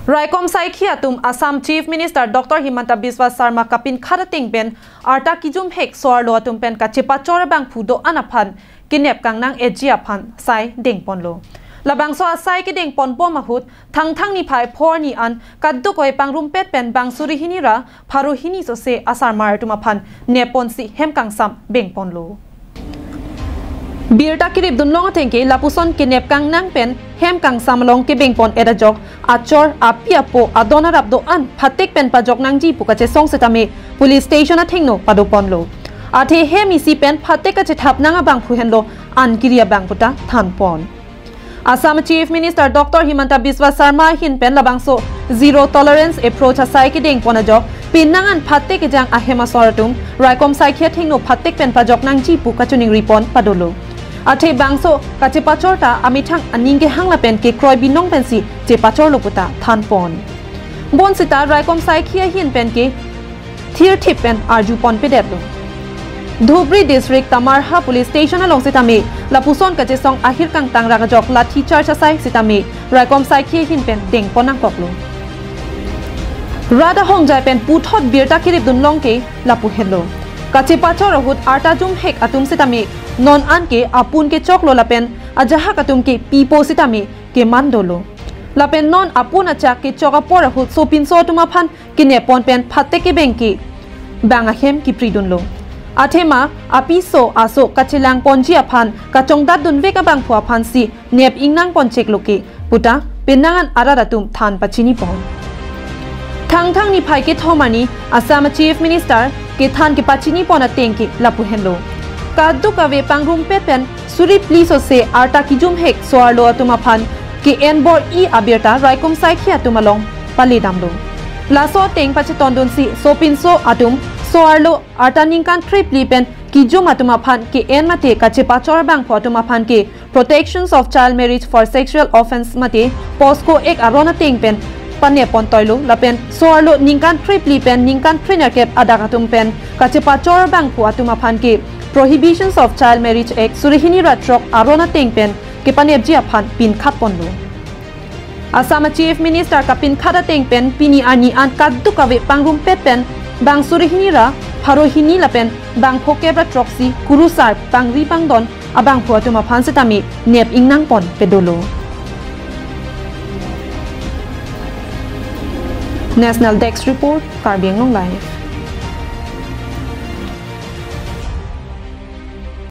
Raikom Saikhia tum Assam Chief Minister Dr. Himanta Biswa Sarma kapin kharating ben arta kijum hek sorlo tum pen kachipa chora bang phudo anaphan kinep kangnang ejia phan sai deng ponlo labang so asai ki deng pon po mahut thang ni phai phor ni an kaddu koi pangrum pet pen bang suri hinira pharu hini so se asar mar tuma phan nepon si hem kang sam beng ponlo Birta kirip dunlong atengke lapuson kinep kang nang pen hem kang samlong ke bengpon edajok achor apia po adona rabdo an phatek pen pajok nangji pukache song setame police station athengno padopon lo athe hem isi pen phatek ka chethap nanga bang phuhenlo an kiria bang puta thanpon Assam Chief Minister Dr. Himanta Biswa Sarma hin pen labangso zero tolerance approach asai ke deng ponajok pinangan phatek jang ahema soratum Raikom Saikhia thengno phatek pen pajok nangji pukachuning ripon padolo Athe bangso kachepachorta amithang aningge hangla pen ke kroi binong pensi chepachor loputa thanpon bon sita Raikom Saikhia hin pen ke thir thip pen arju pon pedetlo Dhubri district Tamarha police station along sitame lapuson kache song ahir kang tangra jok lathi charge asai sitame Raikom Saikhia hin pen deng ponang koklo Rada hongjai pen puthot birta kirip dunlong ke lapu hello kachepachor hut arta jum hek atum sitame non an ke apun ke choklo lapen ajaha katum ke pipo sitame ke mandolo lapen non apun acha ke chokapor hut sopin so tuma phan ke nepon pen phatte ke benki banga hem ki pridunlo athema apiso aso kachilang ponji aphan kachongdat dunve ka bang phwa phan si nep ingnang ponchek loke puta penangan araratum than pachini pon thang ni phai ke thomani Assam Chief Minister ke than ke pachini pon atengki lapu henlo Kaddu kawe pangrum pepen suri pliso se arta kijum hek soarlo atuma phan ke enbor I abirta Raikom Saikhia tumalong palidamlo laso teng pache tondon si sopinso atum soarlo arta ningkan tripli pen kijum atuma phan ke en mate kache pachor bang photuma phan ke protections of child marriage for sexual offense mate posko ek arona teng pen pane pon toilo lapen soarlo ningkan tripli pen ningkan trainer kep adakatum pen kache pachor bang phu atuma phan ke Prohibitions of Child Marriage Act Surihini Ratrok Arona Tengpen Kepanebji Aphan Pin Khat Ponlo Assam Chief Minister Kapin Khada Tengpen Pini Ani An Kaddu Kawe Pangrum Petpen Bang Surihini Ra Pharohini Lapen Bang Phokebra Troxi Kurusar Pangri Pangdon Abang Phuatuma Phansitami Nep Ingnang Pon Pedolo National Desk Report Karbiang Long Live